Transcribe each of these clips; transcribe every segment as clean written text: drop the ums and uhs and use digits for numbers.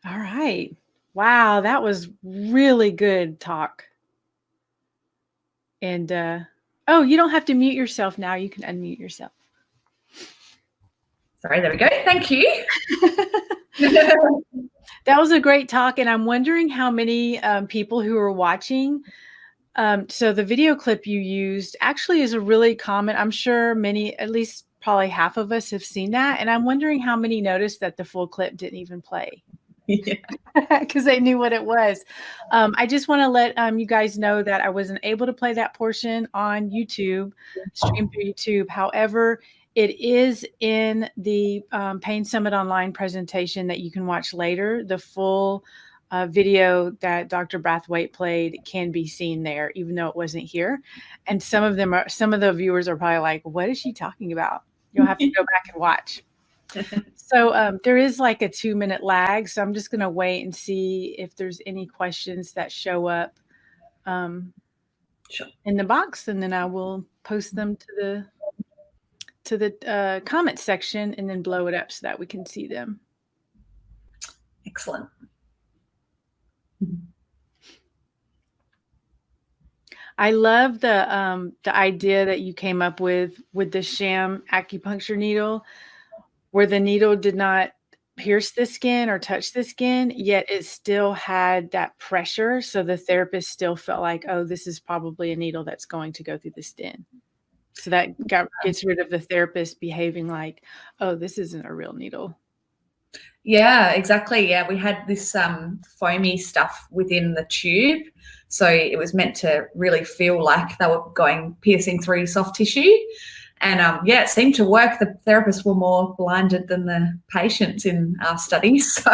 All right. Wow, that was really good talk. And oh, you don't have to mute yourself now. You can unmute yourself. Sorry, there we go. Thank you. That was a great talk, and I'm wondering how many people who are watching. So the video clip you used actually is a really common. I'm sure many, at least probably half of us have seen that, and I'm wondering how many noticed that the full clip didn't even play. Yeah, because they knew what it was. I just want to let you guys know that I wasn't able to play that portion on YouTube, stream through YouTube. However, it is in the Pain Summit Online presentation that you can watch later. The full video that Dr. Braithwaite played can be seen there, even though it wasn't here. And some of the viewers are probably like, what is she talking about? You'll have to go back and watch. So there is like a 2-minute lag. So I'm just going to wait and see if there's any questions that show up sure. in the box, and then I will post them to the comment section and then blow it up so that we can see them. Excellent. I love the idea that you came up with the sham acupuncture needle, where the needle did not pierce the skin or touch the skin, yet it still had that pressure. So the therapist still felt like, oh, this is probably a needle that's going to go through the skin. So that gets rid of the therapist behaving like, oh, this isn't a real needle. Yeah, exactly. Yeah, we had this foamy stuff within the tube. So it was meant to really feel like they were piercing through soft tissue. And yeah, it seemed to work. The therapists were more blinded than the patients in our studies. So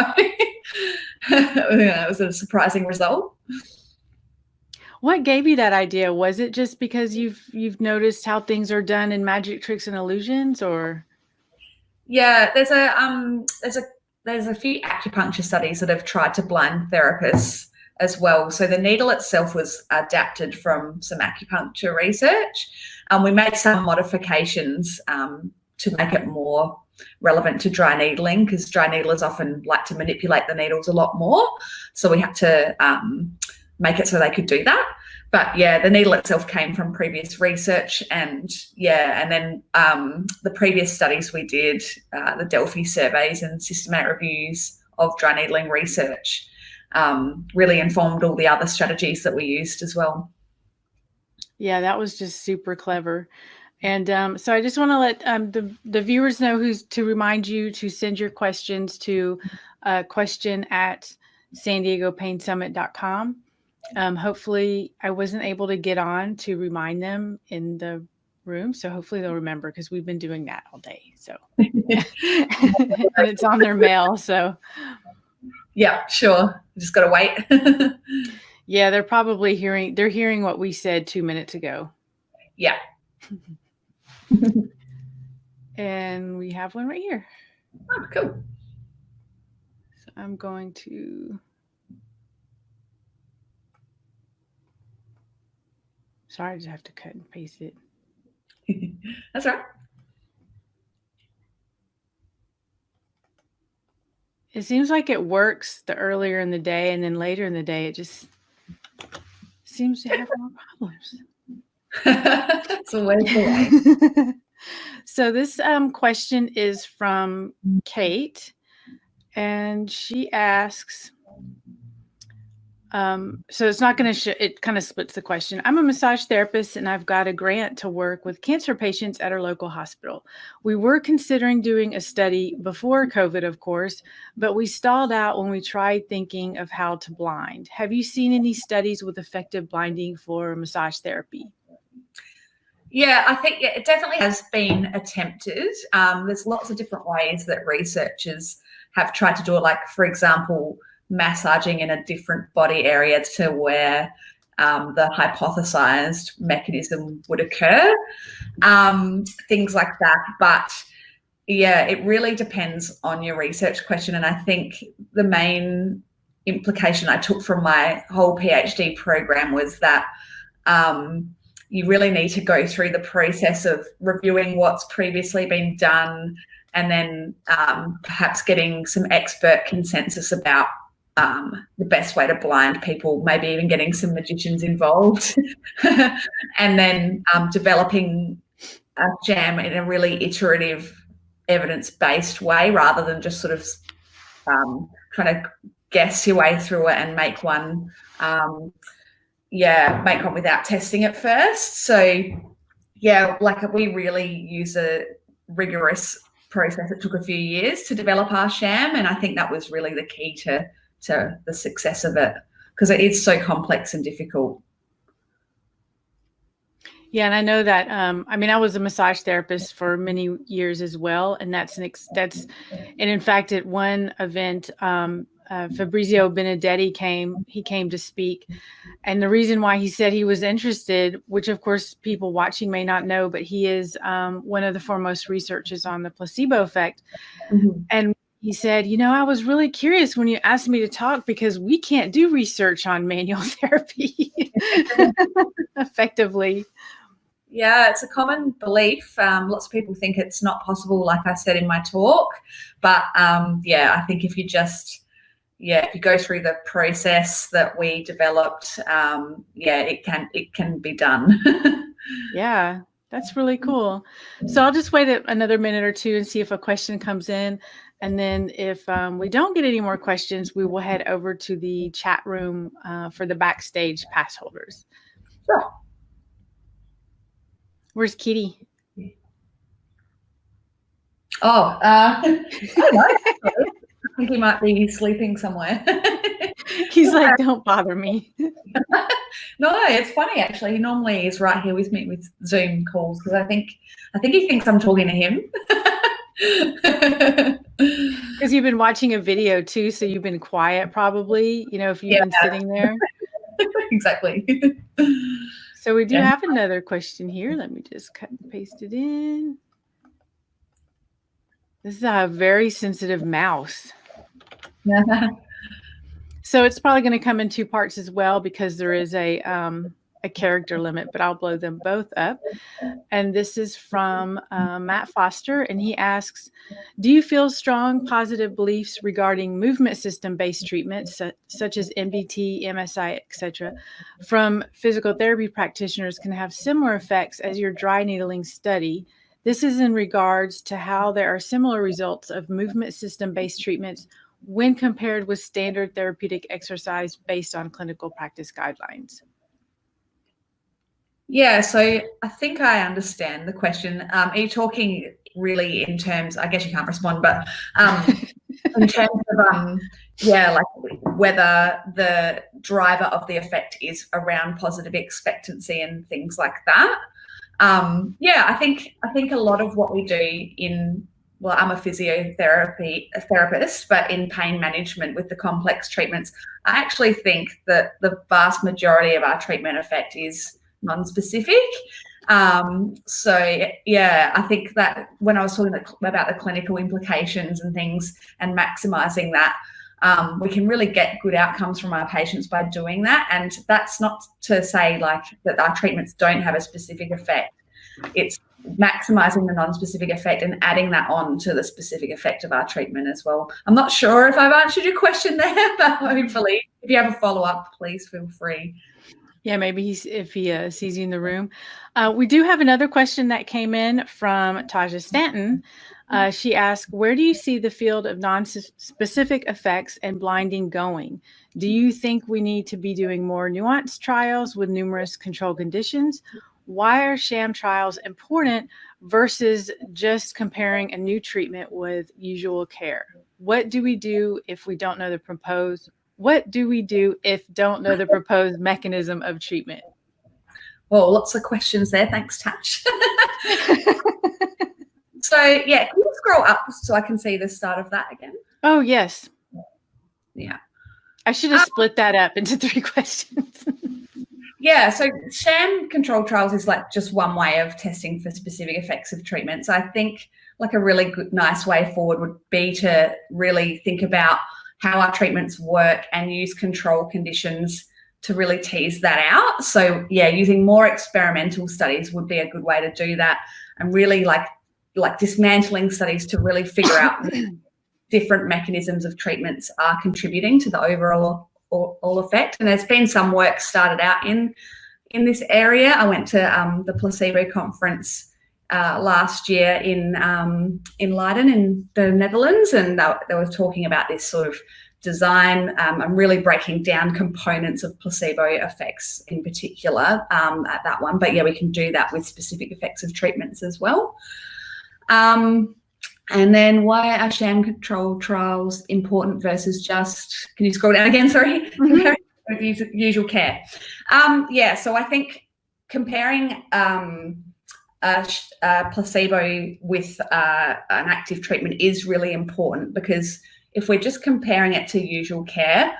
it was a surprising result. What gave you that idea? Was it just because you've noticed how things are done in magic tricks and illusions, or? Yeah, there's a few acupuncture studies that have tried to blind therapists as well. So the needle itself was adapted from some acupuncture research. We made some modifications to make it more relevant to dry needling, because dry needlers often like to manipulate the needles a lot more. So we had to make it so they could do that. But yeah, the needle itself came from previous research, and then the previous studies we did, the Delphi surveys and systematic reviews of dry needling research, really informed all the other strategies that we used as well. Yeah, that was just super clever. And so I just want to let the viewers know to remind you to send your questions to question@SanDiegoPainSummit.com. Hopefully I wasn't able to get on to remind them in the room, so hopefully they'll remember, because we've been doing that all day. So and it's on their mail. So yeah, sure. Just got to wait. Yeah, they're probably hearing what we said 2 minutes ago. Yeah. And we have one right here. Oh, cool. So I'm going to. Sorry, I just have to cut and paste it. That's right. It seems like it works the earlier in the day, and then later in the day, it just seems to have more problems. It's always the way. So this question is from Kate, and she asks, so it's not going to it kind of splits the question. I'm a massage therapist, and I've got a grant to work with cancer patients at our local hospital. We were considering doing a study before COVID, of course, but we stalled out when we tried thinking of how to blind. Have you seen any studies with effective blinding for massage therapy? Yeah, I think it definitely has been attempted. There's lots of different ways that researchers have tried to do it, like, for example, massaging in a different body area to where the hypothesized mechanism would occur, things like that. But yeah, it really depends on your research question. And I think the main implication I took from my whole PhD program was that you really need to go through the process of reviewing what's previously been done, and then perhaps getting some expert consensus about the best way to blind people, maybe even getting some magicians involved, and then developing a sham in a really iterative, evidence-based way rather than just sort of trying to guess your way through it and make one without testing it first. So we really use a rigorous process. It took a few years to develop our sham, and I think that was really the key to the success of it, because it is so complex and difficult. Yeah, and I know that. I was a massage therapist for many years as well, and and in fact, at one event, Fabrizio Benedetti came to speak, and the reason why he said he was interested, which of course people watching may not know, but he is one of the foremost researchers on the placebo effect, and he said, I was really curious when you asked me to talk, because we can't do research on manual therapy effectively. Yeah, it's a common belief. Lots of people think it's not possible, like I said in my talk. But I think if you go through the process that we developed, it can be done. Yeah, that's really cool. So I'll just wait another minute or two and see if a question comes in. And then if we don't get any more questions, we will head over to the chat room for the backstage pass holders. Sure. Where's Kitty? Oh, I don't know. I think he might be sleeping somewhere. He's like, don't bother me. No, it's funny actually. He normally is right here with me with Zoom calls, because I think he thinks I'm talking to him. Because you've been watching a video too, so you've been quiet probably, if you've been sitting there. Exactly. So we do have another question here. Let me just cut and paste it in. This is a very sensitive mouse. So it's probably going to come in two parts as well, because there is a character limit, but I'll blow them both up. And this is from Matt Foster, and he asks, do you feel strong positive beliefs regarding movement system-based treatments, such as MBT, MSI, etc., from physical therapy practitioners can have similar effects as your dry needling study? This is in regards to how there are similar results of movement system-based treatments when compared with standard therapeutic exercise based on clinical practice guidelines. Yeah, so I think I understand the question. Are you talking really in terms, I guess you can't respond, but in terms of, whether the driver of the effect is around positive expectancy and things like that? I think a lot of what we do I'm a therapist, but in pain management with the complex treatments, I actually think that the vast majority of our treatment effect is non-specific. I think that when I was talking about the clinical implications and things and maximising that, we can really get good outcomes from our patients by doing that. And that's not to say that our treatments don't have a specific effect. It's maximising the non-specific effect and adding that on to the specific effect of our treatment as well. I'm not sure if I've answered your question there, but hopefully if you have a follow-up, please feel free. Yeah, maybe if he sees you in the room. We do have another question that came in from Taja Stanton. She asked, where do you see the field of non-specific effects and blinding going? Do you think we need to be doing more nuanced trials with numerous control conditions? Why are sham trials important versus just comparing a new treatment with usual care? What do we do if we don't know the proposed mechanism of treatment? Well, lots of questions there. Thanks, Tatch. So, can you scroll up so I can see the start of that again? Oh, yes. Yeah. I should have split that up into 3 questions. Yeah, so sham control trials is just one way of testing for specific effects of treatments. I think a really good, nice way forward would be to really think about how our treatments work and use control conditions to really tease that out. So using more experimental studies would be a good way to do that, and really like dismantling studies to really figure out different mechanisms of treatments are contributing to the overall effect. And there's been some work started out in this area. I went to the Placebo conference last year in Leiden in the Netherlands, and they were talking about this sort of design and really breaking down components of placebo effects in particular at that one. But yeah, we can do that with specific effects of treatments as well. And then why are sham control trials important versus just, can you scroll down again, sorry, comparing with usual care? Yeah, so I think comparing placebo with an active treatment is really important, because if we're just comparing it to usual care,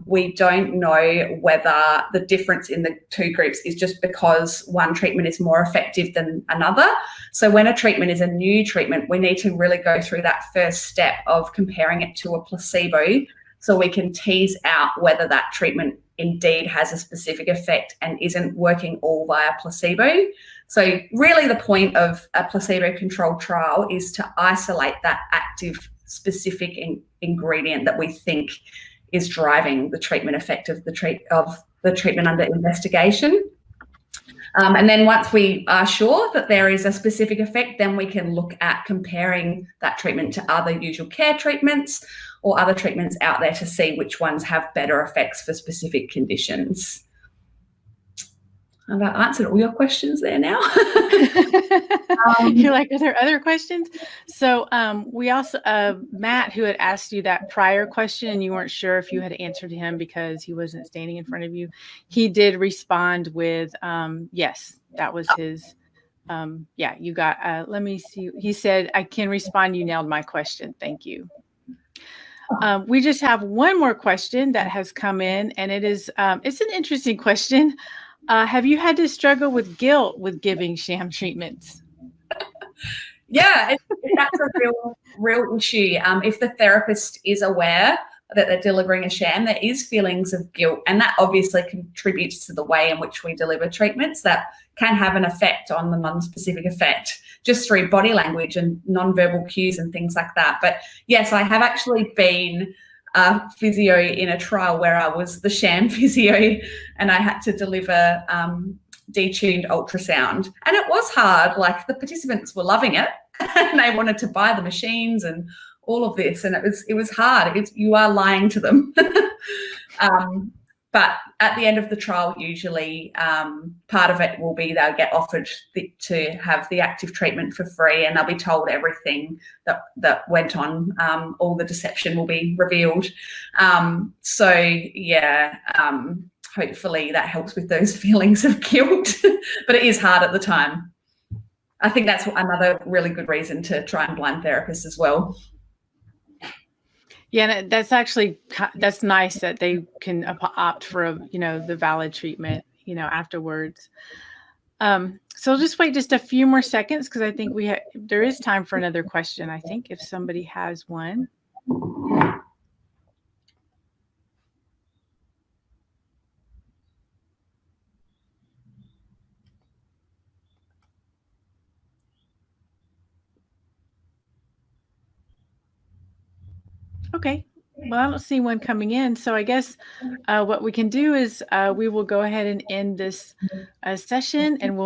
we don't know whether the difference in the two groups is just because one treatment is more effective than another. So when a treatment is a new treatment, we need to really go through that first step of comparing it to a placebo, so we can tease out whether that treatment indeed has a specific effect and isn't working all via placebo. So really the point of a placebo-controlled trial is to isolate that active specific ingredient that we think is driving the treatment effect of the treatment under investigation. And then once we are sure that there is a specific effect, then we can look at comparing that treatment to other usual care treatments or other treatments out there to see which ones have better effects for specific conditions. I've answered all your questions there now. You're like, are there other questions? So we also, Matt, who had asked you that prior question and you weren't sure if you had answered him because he wasn't standing in front of you, he did respond with, yes, that was his, yeah, you got, let me see. He said, I can respond. You nailed my question. Thank you. We just have one more question that has come in, and it is, it's an interesting question. Have you had to struggle with guilt with giving sham treatments? Yeah, that's a real issue. If the therapist is aware that they're delivering a sham, there is feelings of guilt, and that obviously contributes to the way in which we deliver treatments that can have an effect on the non-specific effect just through body language and non-verbal cues and things like that. But yes, I have actually been physio in a trial where I was the sham physio and I had to deliver detuned ultrasound, and it was hard. Like, the participants were loving it and they wanted to buy the machines and all of this, and it was hard. You are lying to them. But at the end of the trial, usually part of it will be they'll get offered to have the active treatment for free, and they'll be told everything that went on. All the deception will be revealed. So yeah, hopefully that helps with those feelings of guilt, but it is hard at the time. I think that's another really good reason to try and blind therapists as well. Yeah, that's nice that they can opt for the valid treatment, afterwards. So I'll just wait just a few more seconds, because I think there is time for another question, I think, if somebody has one. Okay. Well, I don't see one coming in. So I guess what we can do is we will go ahead and end this session, and we'll